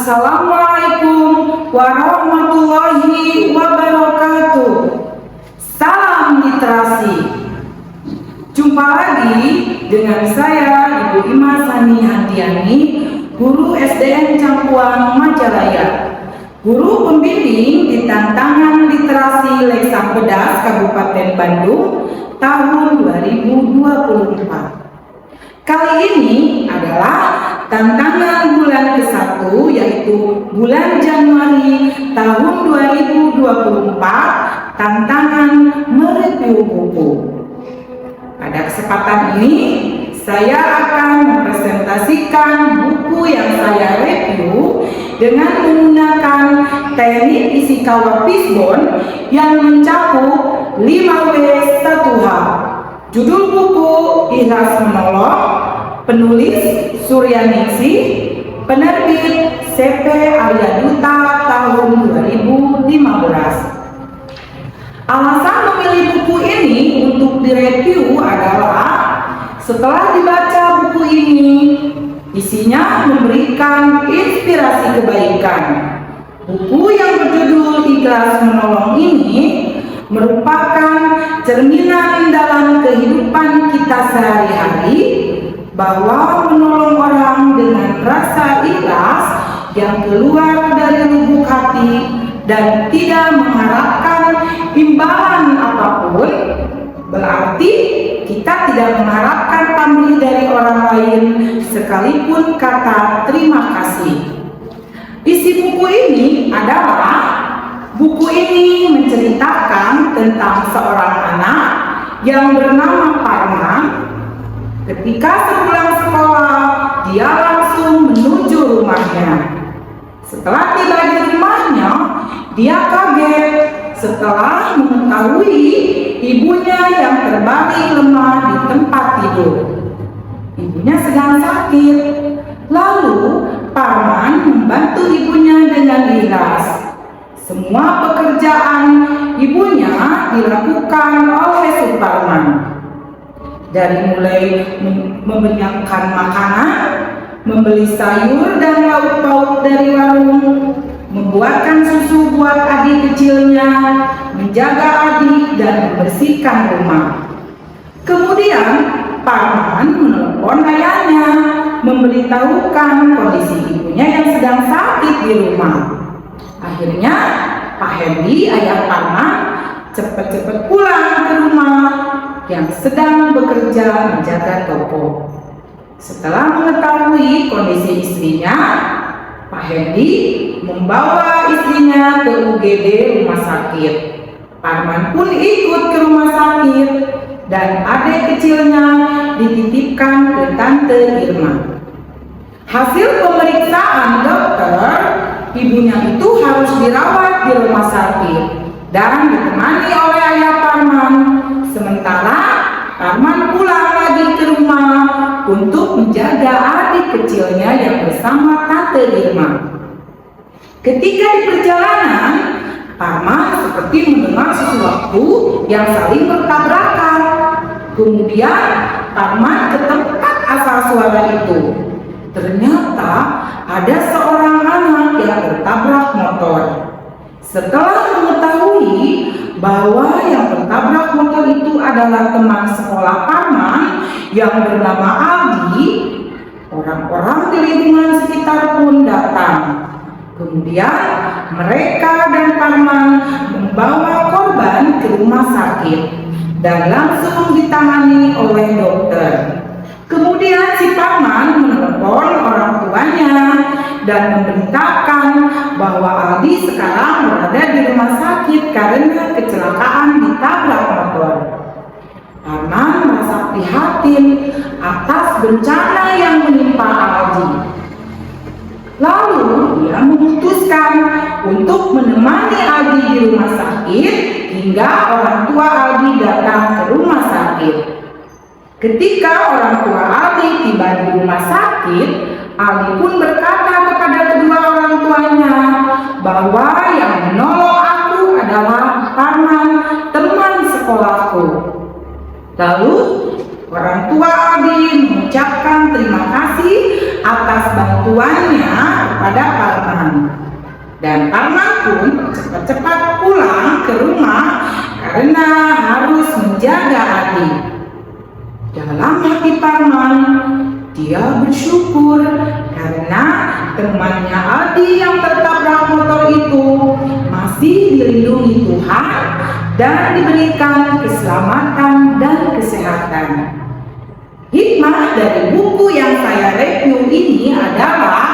Assalamualaikum warahmatullahi wabarakatuh. Salam literasi. Jumpa lagi dengan saya Ibu Ima Sani Handiani, guru SDN Cangkuang Majalaya, guru pembimbing di tantangan literasi Leksa Pedas Kabupaten Bandung tahun 2024. Kali ini adalah tantangan bulan ke-1, yaitu bulan Januari tahun 2024, tantangan mereview buku. Pada kesempatan ini, saya akan mempresentasikan buku yang saya review dengan menggunakan teknik Ishikawa Fishbone yang mencakup 5W1H. Judul buku Ikhlas Menolong, penulis Suryaningsih, penerbit CP Arya Duta tahun 2015. Alasan memilih buku ini untuk direview adalah setelah dibaca buku ini, isinya memberikan inspirasi kebaikan. Buku yang berjudul Ikhlas Menolong ini merupakan cerminan dalam kehidupan kita sehari-hari, bahwa menolong orang dengan rasa ikhlas yang keluar dari lubuk hati dan tidak mengharapkan imbalan apapun, berarti kita tidak mengharapkan pamrih dari orang lain sekalipun kata terima kasih. Isi buku ini adalah buku ini menceritakan tentang seorang anak yang bernama Parman. Ketika sepulang sekolah, dia langsung menuju rumahnya. Setelah tiba di rumahnya, dia kaget setelah mengetahui ibunya yang terbaring lemah di tempat tidur. Ibunya sedang sakit. Lalu Parman membantu ibunya dengan ikhlas. Semua pekerjaan ibunya dilakukan oleh Suparman. Dari mulai membenyakan makanan, membeli sayur dan lauk pauk dari warung, membuatkan susu buat adik kecilnya, menjaga adik dan membersihkan rumah. Kemudian Parman menelpon ayahnya, memberitahukan kondisi ibunya yang sedang sakit di rumah. Akhirnya Pak Hendy, ayah Parman, cepat-cepat pulang ke rumah yang sedang bekerja menjaga toko. Setelah mengetahui kondisi istrinya, Pak Hendy membawa istrinya ke UGD rumah sakit. Parman pun ikut ke rumah sakit dan adik kecilnya dititipkan ke Tante Irma. Hasil pemeriksaan dokter, ibunya itu harus dirawat di rumah sakit dan ditemani oleh ayah Parman. Sementara Parman pulang lagi ke rumah untuk menjaga adik kecilnya yang bersama Tante Irma. Ketika di perjalanan, Parman seperti mendengar sesuatu yang saling bertabrakan. Kemudian Parman ke tempat asal suara itu. Ternyata ada seorang anak yang tertabrak motor. Setelah mengetahui bahwa yang tertabrak motor itu adalah teman sekolah Parman yang bernama Aldi, orang-orang di lingkungan sekitar pun datang. Kemudian mereka dan Parman membawa korban ke rumah sakit dan langsung ditangani oleh dokter. Kemudian si Parman menelpon orang tuanya dan memberitakan bahwa Aldi sekarang berada di rumah sakit karena kecelakaan ditabrak motor. Parman merasa prihatin atas bencana yang menimpa Aldi. Lalu dia memutuskan untuk menemani Aldi di rumah sakit hingga orang tua Aldi datang ke rumah sakit. Ketika orang tua Aldi tiba di rumah sakit, Aldi pun berkata kepada kedua orang tuanya bahwa yang menolong aku adalah Parman, teman sekolahku. Lalu orang tua Aldi mengucapkan terima kasih atas bantuannya kepada Parman. Dan Parman pun cepat-cepat pulang ke rumah karena harus menjaga Adi. Dalam hati Parman, dia bersyukur karena temannya Adi yang tertabrak motor itu masih dilindungi Tuhan dan diberikan keselamatan dan kesehatan. Hikmah dari buku yang saya review ini adalah: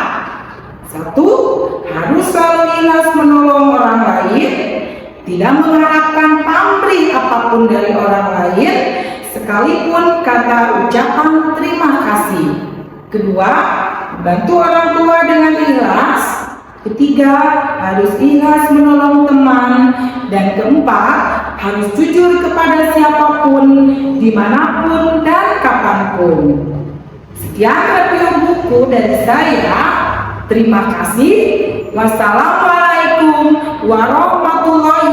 1. Harus selalu ikhlas menolong orang lain, tidak mengharapkan pamrih apapun dari orang lain, sekalipun kata ucapan terima kasih. 2. Bantu orang tua dengan ikhlas. 3. Harus ikhlas menolong teman. Dan 4. Harus jujur kepada siapapun, dimanapun dan kapanpun. Sekian review buku dari saya. Terima kasih. Wassalamualaikum warahmatullahi